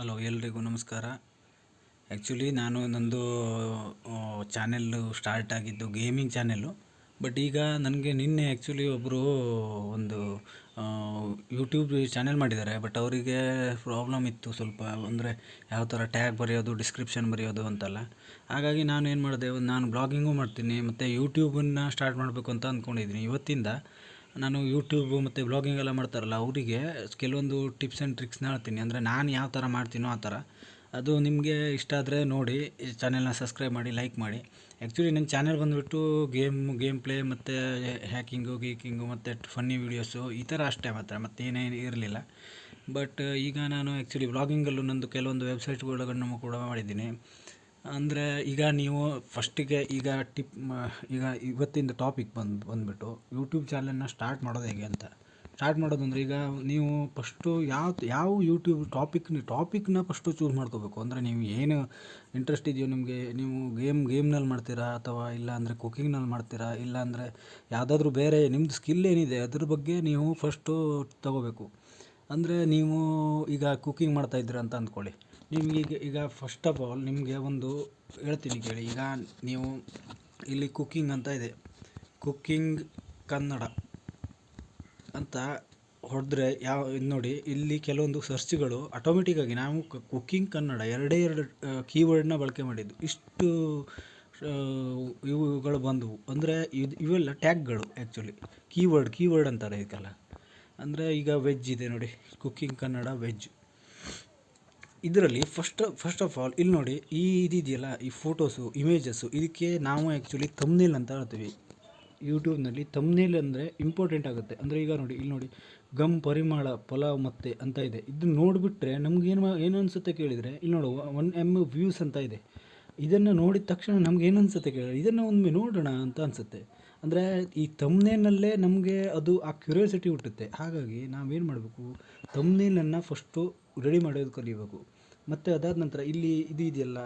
Hello ಎಲ್ರಿಗೂ ನಮಸ್ಕಾರ. Actually ನಂದು ಚಾನೆಲ್ಲು ಸ್ಟಾರ್ಟ್ ಆಗಿದ್ದು ಗೇಮಿಂಗ್ ಚಾನೆಲ್ಲು. ಬಟ್ ಈಗ ನನಗೆ ನಿನ್ನೆ ಆ್ಯಕ್ಚುಲಿ ಒಬ್ಬರು ಒಂದು ಯೂಟ್ಯೂಬ್ ಚಾನೆಲ್ ಮಾಡಿದ್ದಾರೆ. ಬಟ್ ಅವರಿಗೆ ಪ್ರಾಬ್ಲಮ್ ಇತ್ತು ಸ್ವಲ್ಪ, ಅಂದರೆ ಯಾವ ಥರ ಟ್ಯಾಗ್ ಬರೆಯೋದು, ಡಿಸ್ಕ್ರಿಪ್ಷನ್ ಬರೆಯೋದು ಅಂತೆಲ್ಲ. ಹಾಗಾಗಿ ನಾನು ಏನು ಮಾಡಿದೆ, ನಾನು ಬ್ಲಾಗಿಂಗು ಮಾಡ್ತೀನಿ ಮತ್ತು ಯೂಟ್ಯೂಬನ್ನು ಸ್ಟಾರ್ಟ್ ಮಾಡಬೇಕು ಅಂತ ಅಂದ್ಕೊಂಡಿದ್ದೀನಿ. ಇವತ್ತಿಂದ ನಾನು ಯೂಟ್ಯೂಬು ಮತ್ತು ಬ್ಲಾಗಿಂಗ್ ಎಲ್ಲ ಮಾಡ್ತಾರಲ್ಲ ಅವರಿಗೆ ಕೆಲವೊಂದು ಟಿಪ್ಸ್ ಆ್ಯಂಡ್ ಟ್ರಿಕ್ಸ್ನ ಹೇಳ್ತೀನಿ. ಅಂದರೆ ನಾನು ಯಾವ ಥರ ಮಾಡ್ತೀನೋ ಆ ಥರ. ಅದು ನಿಮಗೆ ಇಷ್ಟ ಆದರೆ ನೋಡಿ, ಚಾನೆಲ್ನ ಸಬ್ಸ್ಕ್ರೈಬ್ ಮಾಡಿ, ಲೈಕ್ ಮಾಡಿ. ಆ್ಯಕ್ಚುಲಿ ನನ್ನ ಚಾನೆಲ್ ಬಂದುಬಿಟ್ಟು ಗೇಮ್ ಪ್ಲೇ ಮತ್ತು ಹ್ಯಾಕಿಂಗು ಗೀಕಿಂಗು ಮತ್ತು ಫನ್ನಿ ವೀಡಿಯೋಸು ಈ ಥರ ಅಷ್ಟೇ, ಮಾತ್ರ ಮತ್ತೇನೇನು ಇರಲಿಲ್ಲ. ಬಟ್ ಈಗ ನಾನು ಆ್ಯಕ್ಚುಲಿ ಬ್ಲಾಗಿಂಗಲ್ಲೂ ನಂದು ಕೆಲವೊಂದು ವೆಬ್ಸೈಟ್ಗಳನ್ನು ಕೂಡ ಮಾಡಿದ್ದೀನಿ. ಅಂದರೆ ಈಗ ನೀವು ಫಸ್ಟಿಗೆ ಈಗ ಇವತ್ತಿಂದ ಟಾಪಿಕ್ ಬಂದುಬಿಟ್ಟು ಯೂಟ್ಯೂಬ್ ಚಾನಲ್ನ ಸ್ಟಾರ್ಟ್ ಮಾಡೋದು ಹೇಗೆ ಅಂತ. ಸ್ಟಾರ್ಟ್ ಮಾಡೋದು ಅಂದರೆ, ಈಗ ನೀವು ಫಸ್ಟು ಯಾವ ಯೂಟ್ಯೂಬ್ ಟಾಪಿಕ್ನ ಫಸ್ಟು ಚೂಸ್ ಮಾಡ್ಕೋಬೇಕು. ಅಂದರೆ ನೀವು ಏನು ಇಂಟ್ರೆಸ್ಟ್ ಇದೆಯೋ ನಿಮಗೆ, ನೀವು ಗೇಮ್ನಲ್ಲಿ ಮಾಡ್ತೀರಾ, ಅಥವಾ ಇಲ್ಲ ಅಂದರೆ ಕುಕ್ಕಿಂಗ್ನಲ್ಲಿ ಮಾಡ್ತೀರಾ, ಇಲ್ಲ ಅಂದರೆ ಯಾವುದಾದ್ರೂ ಬೇರೆ ನಿಮ್ಮದು ಸ್ಕಿಲ್ ಏನಿದೆ ಅದ್ರ ಬಗ್ಗೆ ನೀವು ಫಸ್ಟು ತಗೋಬೇಕು. ಅಂದರೆ ನೀವು ಈಗ ಕುಕ್ಕಿಂಗ್ ಮಾಡ್ತಾಯಿದ್ದೀರ ಅಂತ ಅಂದ್ಕೊಳ್ಳಿ. ಈಗ ಫಸ್ಟ್ ಆಫ್ ಆಲ್ ನಿಮಗೆ ಒಂದು ಹೇಳ್ತೀನಿ ಕೇಳಿ. ಈಗ ನೀವು ಇಲ್ಲಿ ಕುಕ್ಕಿಂಗ್ ಅಂತ ಇದೆ, ಕುಕ್ಕಿಂಗ್ ಕನ್ನಡ ಅಂತ ಹೊಡೆದ್ರೆ ಇದು ನೋಡಿ, ಇಲ್ಲಿ ಕೆಲವೊಂದು ಸರ್ಚ್ಗಳು ಆಟೋಮೆಟಿಕ್ಕಾಗಿ ನಾವು ಕುಕ್ಕಿಂಗ್ ಕನ್ನಡ ಎರಡೇ ಕೀವರ್ಡ್ನ ಬಳಕೆ ಮಾಡಿದ್ದು, ಇಷ್ಟು ಇವುಗಳು ಬಂದವು. ಅಂದರೆ ಇವೆಲ್ಲ ಟ್ಯಾಗ್ಗಳು ಆ್ಯಕ್ಚುಲಿ ಕೀವರ್ಡ್ ಅಂತಾರೆ ಇದಕ್ಕೆಲ್ಲ. ಅಂದರೆ ಈಗ ವೆಜ್ ಇದೆ ನೋಡಿ, ಕುಕ್ಕಿಂಗ್ ಕನ್ನಡ ವೆಜ್. ಇದರಲ್ಲಿ ಫಸ್ಟ್ ಆಫ್ ಆಲ್ ಇಲ್ಲಿ ನೋಡಿ, ಇದೆಯಲ್ಲ ಈ ಫೋಟೋಸು, ಇಮೇಜಸ್ಸು, ಇದಕ್ಕೆ ನಾವು ಆ್ಯಕ್ಚುಲಿ ಥಂಬ್ನೇಲ್ ಅಂತ ಹೇಳ್ತೀವಿ ಯೂಟ್ಯೂಬ್ನಲ್ಲಿ. ಥಂಬ್ನೇಲ್ ಅಂದರೆ ಇಂಪಾರ್ಟೆಂಟ್ ಆಗುತ್ತೆ. ಅಂದರೆ ಈಗ ನೋಡಿ, ಇಲ್ಲಿ ನೋಡಿ, ಗಮ್ ಪರಿಮಳ ಪಲಾವ್ ಮತ್ತೆ ಅಂತ ಇದೆ. ಇದನ್ನು ನೋಡಿಬಿಟ್ರೆ ನಮ್ಗೆ ಏನು ಅನಿಸುತ್ತೆ ಕೇಳಿದರೆ, ಇಲ್ಲಿ ನೋಡು 1 M ವ್ಯೂಸ್ ಅಂತ ಇದೆ. ಇದನ್ನು ನೋಡಿದ ತಕ್ಷಣ ನಮ್ಗೆ ಏನು ಅನಿಸುತ್ತೆ ಕೇಳಿದ್ರೆ, ಇದನ್ನು ಒಮ್ಮೆ ನೋಡೋಣ ಅಂತ ಅನಿಸುತ್ತೆ. ಅಂದರೆ ಈ ಥಂಬ್ನೇಲ್ನಲ್ಲೇ ನಮಗೆ ಅದು ಆ ಕ್ಯೂರಿಯಾಸಿಟಿ ಹುಟ್ಟುತ್ತೆ. ಹಾಗಾಗಿ ನಾವೇನು ಮಾಡಬೇಕು, ಥಂಬ್ನೇಲನ್ನು ಫಸ್ಟು ರೆಡಿ ಮಾಡೋದು ಕಲಿಯಬೇಕು. ಮತ್ತು ಅದಾದ ನಂತರ ಇಲ್ಲಿ ಇದೆಯಲ್ಲ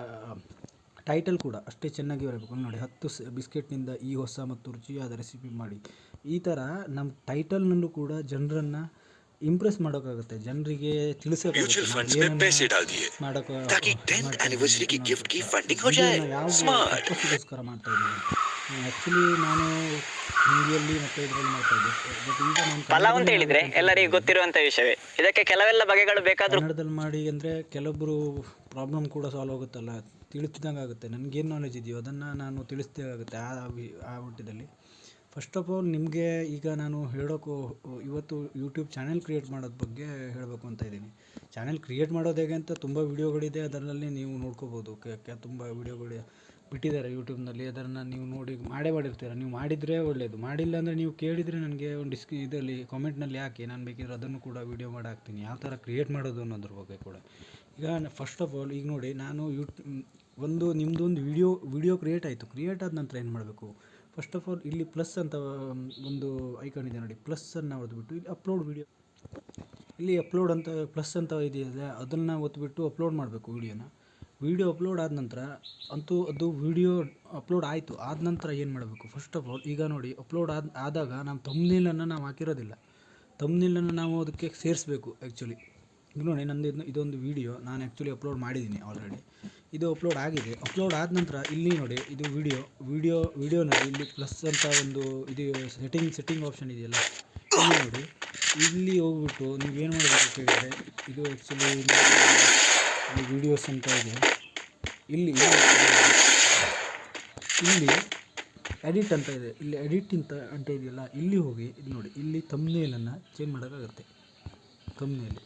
ಟೈಟಲ್ ಕೂಡ ಅಷ್ಟೇ ಚೆನ್ನಾಗಿ ಬರಬೇಕು. ನೋಡಿ, 10 ಬಿಸ್ಕೆಟ್ನಿಂದ ಈ ಹೊಸ ಮತ್ತು ರುಚಿಯಾದ ರೆಸಿಪಿ ಮಾಡಿ. ಈ ಥರ ನಮ್ಮ ಟೈಟಲ್ನಲ್ಲೂ ಕೂಡ ಜನರನ್ನು ಇಂಪ್ರೆಸ್ ಮಾಡೋಕ್ಕಾಗುತ್ತೆ, ಜನರಿಗೆ ತಿಳಿಸೋಕ್ಕಾಗುತ್ತೆ ಯಾವ್ದಕ್ಕೋಸ್ಕರ ಮಾಡ್ತಾ ಇದ್ದೀನಿ. ಆ್ಯಕ್ಚುಲಿ ನಾನು ಹಿಂದಿಯಲ್ಲಿ ಮತ್ತು ಇದರಲ್ಲಿ ಮಾಡ್ತಾ ಇದ್ದೆ. ಬಟ್ ಈಗ ನಾನು ಪಲಾವ್ ಅಂತ ಹೇಳಿದ್ರೆ ಎಲ್ಲರಿಗೂ ಗೊತ್ತಿರುವಂಥ ವಿಷಯವೇ. ಇದಕ್ಕೆ ಕೆಲವೆಲ್ಲ ಬಗೆಗಳು ಬೇಕಾದರೂ ಕನ್ನಡದಲ್ಲಿ ಮಾಡಿ ಅಂದರೆ ಕೆಲವೊಬ್ಬರು ಪ್ರಾಬ್ಲಮ್ ಕೂಡ ಸಾಲ್ವ್ ಆಗುತ್ತಲ್ಲ, ತಿಳಿಸಿದಂಗೆ ಆಗುತ್ತೆ. ನನಗೇನು ನಾಲೆಜ್ ಇದೆಯೋ ಅದನ್ನು ನಾನು ತಿಳಿಸ್ದಾಗುತ್ತೆ ಆ ಮಟ್ಟದಲ್ಲಿ. ಫಸ್ಟ್ ಆಫ್ ಆಲ್ ನಿಮಗೆ ಈಗ ನಾನು ಇವತ್ತು ಯೂಟ್ಯೂಬ್ ಚಾನೆಲ್ ಕ್ರಿಯೇಟ್ ಮಾಡೋದ್ರ ಬಗ್ಗೆ ಹೇಳಬೇಕು ಅಂತ ಇದ್ದೀನಿ. ಚಾನೆಲ್ ಕ್ರಿಯೇಟ್ ಮಾಡೋದು ಹೇಗೆ ಅಂತ ತುಂಬ ವೀಡಿಯೋಗಳಿದೆ, ಅದರಲ್ಲಿ ನೀವು ನೋಡ್ಕೋಬೋದು. ತುಂಬ ವೀಡಿಯೋಗಳು ಬಿಟ್ಟಿದ್ದಾರೆ ಯೂಟ್ಯೂಬ್ನಲ್ಲಿ, ಅದನ್ನು ನೀವು ನೋಡಿ ಮಾಡಿರ್ತೀರ. ನೀವು ಮಾಡಿದರೆ ಒಳ್ಳೆಯದು, ಮಾಡಿಲ್ಲ ಅಂದರೆ ನೀವು ಕೇಳಿದರೆ ನನಗೆ ಒಂದು ಇದರಲ್ಲಿ ಕಾಮೆಂಟ್ನಲ್ಲಿ ಹಾಕಿ, ನಾನು ಬೇಕಿದ್ರೆ ಅದನ್ನು ಕೂಡ ವೀಡಿಯೋ ಮಾಡಿ ಹಾಕ್ತೀನಿ, ಯಾವ ಥರ ಕ್ರಿಯೇಟ್ ಮಾಡೋದು ಅನ್ನೋದ್ರ ಬಗ್ಗೆ ಕೂಡ. ಈಗ ಫಸ್ಟ್ ಆಫ್ ಆಲ್ ಈಗ ನೋಡಿ, ನಾನು ನಿಮ್ಮದೊಂದು ವಿಡಿಯೋ ಕ್ರಿಯೇಟ್ ಆಯಿತು. ಕ್ರಿಯೇಟ್ ಆದ ನಂತರ ಏನು ಮಾಡಬೇಕು, ಫಸ್ಟ್ ಆಫ್ ಆಲ್ ಇಲ್ಲಿ ಪ್ಲಸ್ ಅಂತ ಒಂದು ಐಕಾನ್ ಇದೆ ನೋಡಿ, ಪ್ಲಸ್ಸನ್ನು ಹೊಡೆದ್ಬಿಟ್ಟು ಇಲ್ಲಿ ಅಪ್ಲೋಡ್ ವಿಡಿಯೋ, ಇಲ್ಲಿ ಅಪ್ಲೋಡ್ ಅಂತ ಪ್ಲಸ್ ಅಂತ ಇದೆಯಲ್ಲ, ಅದನ್ನು ಒತ್ತಿಬಿಟ್ಟು ಅಪ್ಲೋಡ್ ಮಾಡಬೇಕು ವಿಡಿಯೋ ಅಪ್ಲೋಡ್ ಆದ ನಂತರ ಅದು ವಿಡಿಯೋ ಅಪ್ಲೋಡ್ ಆಯಿತು. ಆದ ನಂತರ ಏನು ಮಾಡಬೇಕು, ಫಸ್ಟ್ ಆಫ್ ಆಲ್ ಈಗ ನೋಡಿ, ಅಪ್ಲೋಡ್ ಆದಾಗ ನಾವು ಥಂಬ್ನೇಲನ್ನು ನಾವು ಹಾಕಿರೋದಿಲ್ಲ, ಥಂಬ್ನೇಲನ್ನು ನಾವು ಅದಕ್ಕೆ ಸೇರಿಸಬೇಕು. ಆ್ಯಕ್ಚುಲಿ ಈಗ ನೋಡಿ, ಇದೊಂದು ವಿಡಿಯೋ ನಾನು ಆ್ಯಕ್ಚುಲಿ ಅಪ್ಲೋಡ್ ಮಾಡಿದ್ದೀನಿ ಆಲ್ರೆಡಿ. ಇದು ಅಪ್ಲೋಡ್ ಆಗಿದೆ. ಅಪ್ಲೋಡ್ ಆದ ನಂತರ ಇಲ್ಲಿ ನೋಡಿ, ಇದು ವಿಡಿಯೋನಲ್ಲಿ ಇಲ್ಲಿ ಪ್ಲಸ್ ಅಂತ ಒಂದು ಇದು ಸೆಟ್ಟಿಂಗ್ ಆಪ್ಷನ್ ಇದೆಯಲ್ಲ, ಇಲ್ಲಿ ನೋಡಿ, ಇಲ್ಲಿ ಹೋಗ್ಬಿಟ್ಟು ನೀವೇನು ಮಾಡಬೇಕು ಕೇಳಿದರೆ, ಇದು ಆ್ಯಕ್ಚುಲಿ ಇಲ್ಲಿ ವೀಡಿಯೋಸ್ ಅಂತ ಇದೆ, ಇಲ್ಲಿ ಎಡಿಟ್ ಅಂತ ಇದೆ, ಇಲ್ಲಿ ಎಡಿಟ್ ಅಂತ ಇದೆಯಲ್ಲ, ಇಲ್ಲಿ ಹೋಗಿ ಇಲ್ಲಿ ನೋಡಿ, ಇಲ್ಲಿ ಥಂಬ್ನೇಲನ್ನು ಚೇಂಜ್ ಮಾಡೋಕ್ಕಾಗುತ್ತೆ. ಥಂಬ್ನೇಲ್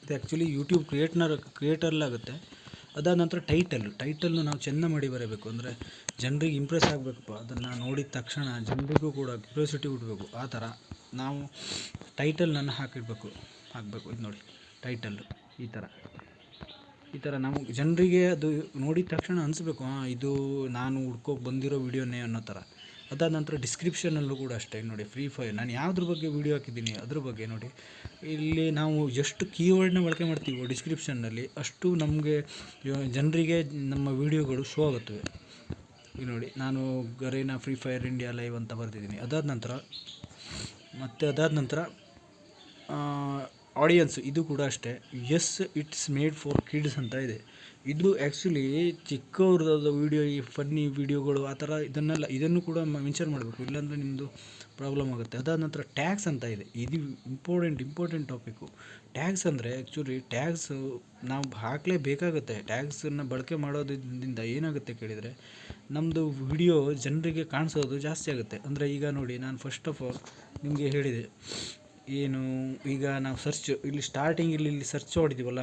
ಇದು ಆ್ಯಕ್ಚುಲಿ ಯೂಟ್ಯೂಬ್ ಕ್ರಿಯೇಟರ್ಲಾಗುತ್ತೆ. ಅದಾದ ನಂತರ ಟೈಟಲ್ನು ನಾವು ಚೆಂದ ಮಾಡಿ ಬರೀಬೇಕು. ಅಂದರೆ ಜನರಿಗೆ ಇಂಪ್ರೆಸ್ ಆಗಬೇಕಪ್ಪ, ಅದನ್ನು ನೋಡಿದ ತಕ್ಷಣ ಜನರಿಗೂ ಕೂಡ ಕ್ಯೂರಿಯಾಸಿಟಿ ಹುಟ್ಟಬೇಕು. ಆ ಥರ ನಾವು ಟೈಟಲ್ನನ್ನು ಹಾಕಬೇಕು. ಇದು ನೋಡಿ, ಟೈಟಲ್ ಈ ಥರ ನಾವು ಜನರಿಗೆ ಅದು ನೋಡಿದ ತಕ್ಷಣ ಅನಿಸ್ಬೇಕು, ಇದು ನಾನು ಹುಡ್ಕೋಕೆ ಬಂದಿರೋ ವಿಡಿಯೋನೇ ಅನ್ನೋ ಥರ. ಅದಾದ ನಂತರ ಡಿಸ್ಕ್ರಿಪ್ಷನಲ್ಲೂ ಕೂಡ ಅಷ್ಟೇ ನೋಡಿ, ಫ್ರೀ ಫೈರ್ ನಾನು ಯಾವುದ್ರ ಬಗ್ಗೆ ವೀಡಿಯೋ ಹಾಕಿದ್ದೀನಿ ಅದ್ರ ಬಗ್ಗೆ ನೋಡಿ, ಇಲ್ಲಿ ನಾವು ಎಷ್ಟು ಕೀವರ್ಡ್ನ ಬಳಕೆ ಮಾಡ್ತೀವೋ ಡಿಸ್ಕ್ರಿಪ್ಷನ್ನಲ್ಲಿ, ಅಷ್ಟು ನಮಗೆ ಜನರಿಗೆ ನಮ್ಮ ವೀಡಿಯೋಗಳು ಶೋ ಆಗುತ್ತವೆ. ಈಗ ನೋಡಿ, ನಾನು Garena free fire India live ಅಂತ ಬರೆದಿದ್ದೀನಿ. ಅದಾದ ನಂತರ ಆಡಿಯನ್ಸು ಇದು ಕೂಡ ಅಷ್ಟೇ. Yes it's made for kids ಅಂತ ಇದೆ. ಇದು ಆ್ಯಕ್ಚುಲಿ ಚಿಕ್ಕವ್ರದ್ದು ವೀಡಿಯೋ, ಈ ಫನ್ನಿ ವೀಡಿಯೋಗಳು ಆ ಥರ ಇದನ್ನು ಕೂಡ ಮೆನ್ಷನ್ ಮಾಡಬೇಕು, ಇಲ್ಲಾಂದರೆ ನಿಮ್ಮದು ಪ್ರಾಬ್ಲಮ್ ಆಗುತ್ತೆ. ಅದಾದ ನಂತರ ಟ್ಯಾಗ್ಸ್ ಅಂತ ಇದೆ. ಇದು ಇಂಪಾರ್ಟೆಂಟ್ ಟಾಪಿಕ್ಕು. ಟ್ಯಾಗ್ಸ್ ಅಂದರೆ ಆ್ಯಕ್ಚುಲಿ ಟ್ಯಾಗ್ಸು ನಾವು ಹಾಕಲೇಬೇಕಾಗುತ್ತೆ. ಟ್ಯಾಗ್ಸನ್ನು ಬಳಕೆ ಮಾಡೋದ್ರಿಂದ ಏನಾಗುತ್ತೆ ಕೇಳಿದರೆ, ನಮ್ಮದು ವಿಡಿಯೋ ಜನರಿಗೆ ಕಾಣಿಸೋದು ಜಾಸ್ತಿ ಆಗುತ್ತೆ. ಅಂದರೆ ಈಗ ನೋಡಿ, ನಾನು ಫಸ್ಟ್ ಆಫ್ ಆಲ್ ನಿಮಗೆ ಹೇಳಿದೆ ಏನು, ಈಗ ನಾವು ಇಲ್ಲಿ ಸ್ಟಾರ್ಟಿಂಗ್ ಇಲ್ಲಿ ಸರ್ಚ್ ಮಾಡಿದ್ದೀವಲ್ಲ,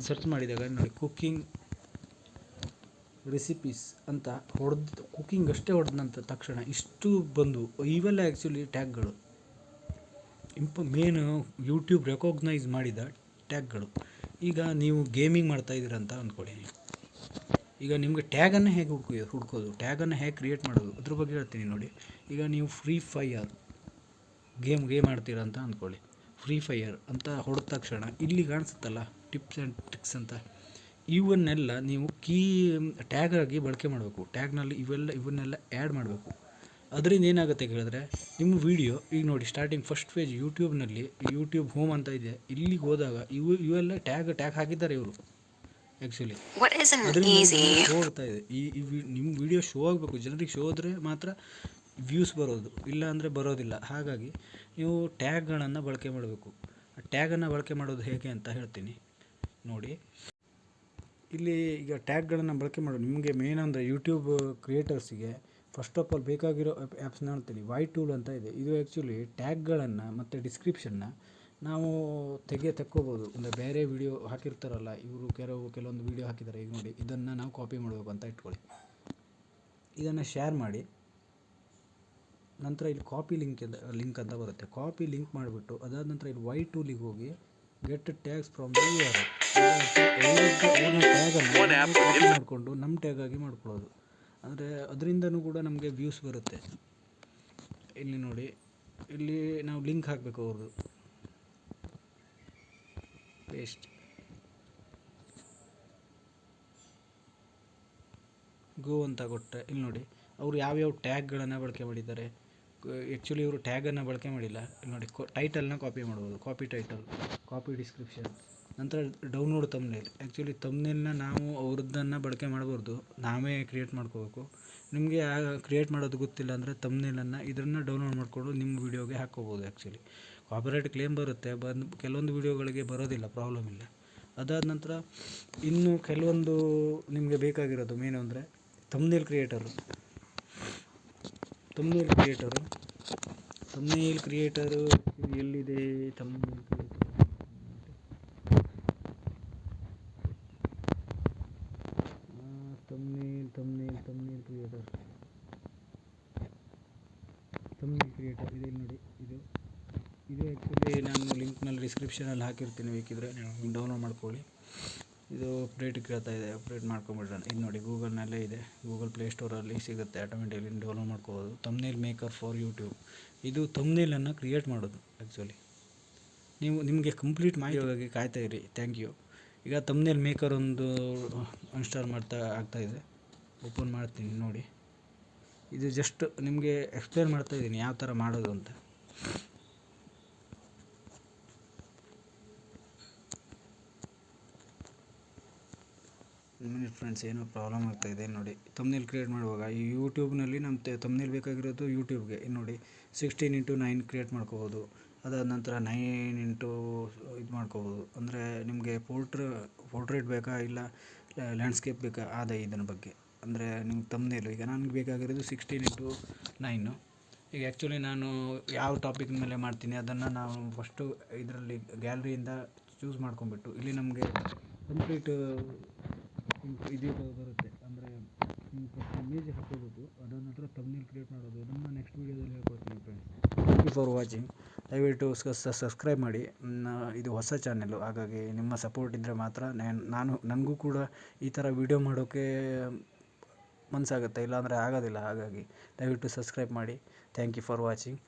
ಸರ್ಚ್ ಮಾಡಿದಾಗ ನೋಡಿ, ಕುಕ್ಕಿಂಗ್ ರೆಸಿಪೀಸ್ ಅಂತ ಕುಕ್ಕಿಂಗ್ ಅಷ್ಟೇ ಹೊಡೆದಂಥ ತಕ್ಷಣ ಇಷ್ಟು ಬಂದು, ಇವೆಲ್ಲ ಆ್ಯಕ್ಚುಲಿ ಟ್ಯಾಗ್ಗಳು, ಮೇನು ಯೂಟ್ಯೂಬ್ ರೆಕಾಗ್ನೈಸ್ ಮಾಡಿದ ಟ್ಯಾಗ್ಗಳು. ಈಗ ನೀವು ಗೇಮಿಂಗ್ ಮಾಡ್ತಾಯಿದ್ದೀರ ಅಂತ ಅಂದ್ಕೊಳ್ಳಿ. ಈಗ ನಿಮಗೆ ಟ್ಯಾಗನ್ನು ಹೇಗೆ ಹುಡ್ಕೋದು, ಟ್ಯಾಗನ್ನು ಹೇಗೆ ಕ್ರಿಯೇಟ್ ಮಾಡೋದು, ಅದ್ರ ಬಗ್ಗೆ ಹೇಳ್ತೀನಿ ನೋಡಿ. ಈಗ ನೀವು ಫ್ರೀ ಫೈರ್ ಗೇಮ್ ಆಡ್ತೀರ ಅಂತ ಅಂದ್ಕೊಳ್ಳಿ. ಫ್ರೀ ಫೈರ್ ಅಂತ ಹೊಡೆದ ತಕ್ಷಣ ಇಲ್ಲಿ ಕಾಣಿಸುತ್ತಲ್ಲ ಟಿಪ್ಸ್ ಆ್ಯಂಡ್ ಟ್ರಿಕ್ಸ್ ಅಂತ, ಇವನ್ನೆಲ್ಲ ನೀವು ಟ್ಯಾಗಾಗಿ ಬಳಕೆ ಮಾಡಬೇಕು. ಟ್ಯಾಗ್ನಲ್ಲಿ ಇವನ್ನೆಲ್ಲ ಆ್ಯಡ್ ಮಾಡಬೇಕು. ಅದರಿಂದ ಏನಾಗುತ್ತೆ ಕೇಳಿದ್ರೆ, ನಿಮ್ಮ ವಿಡಿಯೋ ಈಗ ನೋಡಿ, ಸ್ಟಾರ್ಟಿಂಗ್ ಫಸ್ಟ್ ಪೇಜ್ ಯೂಟ್ಯೂಬ್ನಲ್ಲಿ ಯೂಟ್ಯೂಬ್ ಹೋಮ್ ಅಂತ ಇದೆ, ಇಲ್ಲಿಗೆ ಹೋದಾಗ ಇವೆಲ್ಲ ಟ್ಯಾಗ್ ಹಾಕಿದ್ದಾರೆ ಇವರು ಆ್ಯಕ್ಚುಲಿ. ಶೋ ಆಗ್ತಾ ಇದೆ. ನಿಮ್ಮ ವಿಡಿಯೋ ಶೋ ಆಗಬೇಕು, ಜನರಿಗೆ ಶೋ ಆದರೆ ಮಾತ್ರ ವ್ಯೂಸ್ ಬರೋದು, ಇಲ್ಲ ಅಂದರೆ ಬರೋದಿಲ್ಲ. ಹಾಗಾಗಿ ನೀವು ಟ್ಯಾಗ್ಗಳನ್ನು ಬಳಕೆ ಮಾಡಬೇಕು. ಆ ಟ್ಯಾಗನ್ನು ಬಳಕೆ ಮಾಡೋದು ಹೇಗೆ ಅಂತ ಹೇಳ್ತೀನಿ ನೋಡಿ. ಇಲ್ಲಿ ಈಗ ಟ್ಯಾಗ್ಗಳನ್ನು ಬಳಕೆ ಮಾಡೋದು ನಿಮಗೆ ಮೇನ್ ಅಂದರೆ ಯೂಟ್ಯೂಬ್ ಕ್ರಿಯೇಟರ್ಸಿಗೆ ಫಸ್ಟ್ ಆಫ್ ಆಲ್ ಬೇಕಾಗಿರೋ ಆ್ಯಪ್ಸ್ನ ಹೇಳ್ತೀನಿ. ವೈಟೂಲ್ ಅಂತ ಇದೆ. ಇದು ಆ್ಯಕ್ಚುಲಿ ಟ್ಯಾಗ್ಗಳನ್ನು ಮತ್ತು ಡಿಸ್ಕ್ರಿಪ್ಷನ್ನ ನಾವು ತೆಕ್ಕೋಬೋದು. ಅಂದರೆ ಬೇರೆ ವಿಡಿಯೋ ಹಾಕಿರ್ತಾರಲ್ಲ ಇವರು, ಕೆಲವೊಂದು ವಿಡಿಯೋ ಹಾಕಿದ್ದಾರೆ. ಈಗ ನೋಡಿ, ಇದನ್ನು ನಾವು ಕಾಪಿ ಮಾಡಬೇಕು ಅಂತ ಇಟ್ಕೊಳ್ಳಿ. ಇದನ್ನು ಶೇರ್ ಮಾಡಿ, ನಂತರ ಇಲ್ಲಿ ಕಾಪಿ ಲಿಂಕ್ ಅಂತ ಬರುತ್ತೆ. ಕಾಪಿ ಲಿಂಕ್ ಮಾಡಿಬಿಟ್ಟು ಅದಾದ ನಂತರ ಇಲ್ಲಿ ವೈಟೂಲಿಗೆ ಹೋಗಿ get tags from the URL, ಟ್ಯಾಗನ್ನು ಮಾಡಿಕೊಂಡು ನಮ್ಮ ಟ್ಯಾಗಾಗಿ ಮಾಡ್ಕೊಳ್ಳೋದು. ಅಂದರೆ ಅದರಿಂದನೂ ಕೂಡ ನಮಗೆ ವ್ಯೂಸ್ ಬರುತ್ತೆ. ಇಲ್ಲಿ ನೋಡಿ, ಇಲ್ಲಿ ನಾವು ಲಿಂಕ್ ಹಾಕಬೇಕು ಅವ್ರದ್ದು. ಪೇಸ್ಟ್ ಗೋ ಅಂತ ಕೊಟ್ಟರೆ ಇಲ್ಲಿ ನೋಡಿ ಅವರು ಯಾವ್ಯಾವ ಟ್ಯಾಗ್ಗಳನ್ನು ಬಳಕೆ ಮಾಡಿದ್ದಾರೆ. ಆ್ಯಕ್ಚುಲಿ ಇವರು ಟ್ಯಾಗನ್ನು ಬಳಕೆ ಮಾಡಿಲ್ಲ. ಇಲ್ಲಿ ನೋಡಿ, ಟೈಟಲ್ನ ಕಾಪಿ ಮಾಡ್ಬೋದು. ಕಾಪಿ ಟೈಟಲ್, ಕಾಪಿ ಡಿಸ್ಕ್ರಿಪ್ಷನ್, ನಂತರ ಡೌನ್ಲೋಡ್ ತಮ್ನೇಲ್. ಆ್ಯಕ್ಚುಲಿ ತಮ್ನೇಲ್ನ ನಾವು ಅವ್ರದ್ದನ್ನು ಬಳಕೆ ಮಾಡಬಾರ್ದು, ನಾವೇ ಕ್ರಿಯೇಟ್ ಮಾಡ್ಕೋಬೇಕು. ನಿಮಗೆ ಕ್ರಿಯೇಟ್ ಮಾಡೋದು ಗೊತ್ತಿಲ್ಲ ಅಂದರೆ ತಮ್ನೇಲನ್ನು ಇದನ್ನು ಡೌನ್ಲೋಡ್ ಮಾಡಿಕೊಂಡು ನಿಮ್ಮ ವೀಡಿಯೋಗೆ ಹಾಕ್ಕೋಬೋದು. ಆ್ಯಕ್ಚುಲಿ ಕಾಪಿರೈಟ್ ಕ್ಲೇಮ್ ಬರುತ್ತೆ, ಕೆಲವೊಂದು ವೀಡಿಯೋಗಳಿಗೆ ಬರೋದಿಲ್ಲ, ಪ್ರಾಬ್ಲಮ್ ಇಲ್ಲ. ಅದಾದ ನಂತರ ಇನ್ನು ಕೆಲವೊಂದು ನಿಮಗೆ ಬೇಕಾಗಿರೋದು ಮೇನು ಅಂದರೆ ತಮ್ನೇಲ್ ಕ್ರಿಯೇಟರು. ತಮ್ನೇಲ್ ಕ್ರಿಯೇಟರು ಎಲ್ಲಿದೆ? ತಮ್ನೇಲ್ ಕ್ರಿಯೇಟರ್ ಇದೆ ನೋಡಿ. ಇದು ಆ್ಯಕ್ಚುಲಿ ನಾನು ಲಿಂಕ್ನಲ್ಲಿ ಡಿಸ್ಕ್ರಿಪ್ಷನಲ್ಲಿ ಹಾಕಿರ್ತೀನಿ, ಬೇಕಿದ್ರೆ ನೀವು ಡೌನ್ಲೋಡ್ ಮಾಡ್ಕೊಳ್ಳಿ. ಇದು ಅಪ್ಡೇಟ್ ಕೇಳ್ತಾ ಇದೆ, ಅಪ್ಡೇಟ್ ಮಾಡ್ಕೊಂಬಿಡೋಣ. ಇದು ನೋಡಿ, ಗೂಗಲ್ನಲ್ಲೇ ಇದೆ, ಗೂಗಲ್ ಪ್ಲೇಸ್ಟೋರಲ್ಲಿ ಸಿಗುತ್ತೆ, ಆಟೋಮೆಟಿಕಲಿ ಡೌನ್ಲೋಡ್ ಮಾಡ್ಕೋಬೋದು. Thumbnail maker for YouTube. ಇದು ತಮ್ನೇಲನ್ನು ಕ್ರಿಯೇಟ್ ಮಾಡೋದು ಆ್ಯಕ್ಚುಲಿ. ನಿಮಗೆ ಕಂಪ್ಲೀಟ್ ಮಾಹಿತಿಗಾಗಿ ಕಾಯ್ತಾ ಇರಿ. Thank you. ಈಗ ತಮ್ನೇಲ್ ಮೇಕರ್ ಒಂದು ಇನ್ಸ್ಟಾಲ್ ಆಗ್ತಾಯಿದೆ. ಓಪನ್ ಮಾಡ್ತೀನಿ ನೋಡಿ. ಇದು ಜಸ್ಟ್ ನಿಮಗೆ ಎಕ್ಸ್ಪ್ಲೇನ್ ಮಾಡ್ತಾಯಿದ್ದೀನಿ ಯಾವ ಥರ ಮಾಡೋದು ಅಂತ. ಫ್ರೆಂಡ್ಸ್, ಏನೋ ಪ್ರಾಬ್ಲಮ್ ಆಗ್ತಾಯಿದೆ ನೋಡಿ. ತಮ್ನೇಲ್ ಕ್ರಿಯೇಟ್ ಮಾಡುವಾಗ ಈ ಯೂಟ್ಯೂಬ್ನಲ್ಲಿ ನಮ್ಮ ತಮ್ನೇಲ್ ಬೇಕಾಗಿರೋದು ಯೂಟ್ಯೂಬ್ಗೆ. ನೋಡಿ, 16:9 ಕ್ರಿಯೇಟ್ ಮಾಡ್ಕೋಬೋದು. ಅದಾದ ನಂತರ 9 ಇದು ಮಾಡ್ಕೋಬೋದು. ಅಂದರೆ ನಿಮಗೆ ಪೋರ್ಟ್ರೇಟ್ ಬೇಕಾ ಇಲ್ಲ ಲ್ಯಾಂಡ್ಸ್ಕೇಪ್ ಬೇಕಾ, ಇದರ ಬಗ್ಗೆ. ಅಂದರೆ ನಿಮ್ಗೆ ತಮ್ನೇಲು ಈಗ ನನಗೆ ಬೇಕಾಗಿರೋದು 16:9. ಈಗ ಆ್ಯಕ್ಚುಲಿ ನಾನು ಯಾವ ಟಾಪಿಕ್ ಮೇಲೆ ಮಾಡ್ತೀನಿ ಅದನ್ನು ನಾವು ಫಸ್ಟು ಇದರಲ್ಲಿ ಗ್ಯಾಲರಿಯಿಂದ ಚೂಸ್ ಮಾಡ್ಕೊಂಬಿಟ್ಟು ಇಲ್ಲಿ ನಮಗೆ ಕಂಪ್ಲೀಟ್ ಇದು ಬರುತ್ತೆ. ಅಂದರೆ ಇಮೇಜ್ ಹಾಕೋಬೇಕು, ಅದಾದ ನಂತರ ತಮ್ನೇಲ್ ಕ್ರಿಯೇಟ್ ಮಾಡೋದು. ಅದನ್ನು ನೆಕ್ಸ್ಟ್ ವೀಡಿಯೋದಲ್ಲಿ ಹೇಳ್ಕೊಡ್ತೀನಿ friends. Thank you for watching. ದಯವಿಟ್ಟು ಸಬ್ಸ್ಕ್ರೈಬ್ ಮಾಡಿ. ಇದು ಹೊಸ ಚಾನೆಲ್ಲು, ಹಾಗಾಗಿ ನಿಮ್ಮ ಸಪೋರ್ಟ್ ಇದ್ದರೆ ಮಾತ್ರ ನನಗೂ ಕೂಡ ಈ ಥರ ವೀಡಿಯೋ ಮಾಡೋಕ್ಕೆ ಮನಸ್ಸಾಗುತ್ತೆ, ಇಲ್ಲಾಂದರೆ ಆಗೋದಿಲ್ಲ. ಹಾಗಾಗಿ ದಯವಿಟ್ಟು ಸಬ್ಸ್ಕ್ರೈಬ್ ಮಾಡಿ. Thank you for watching.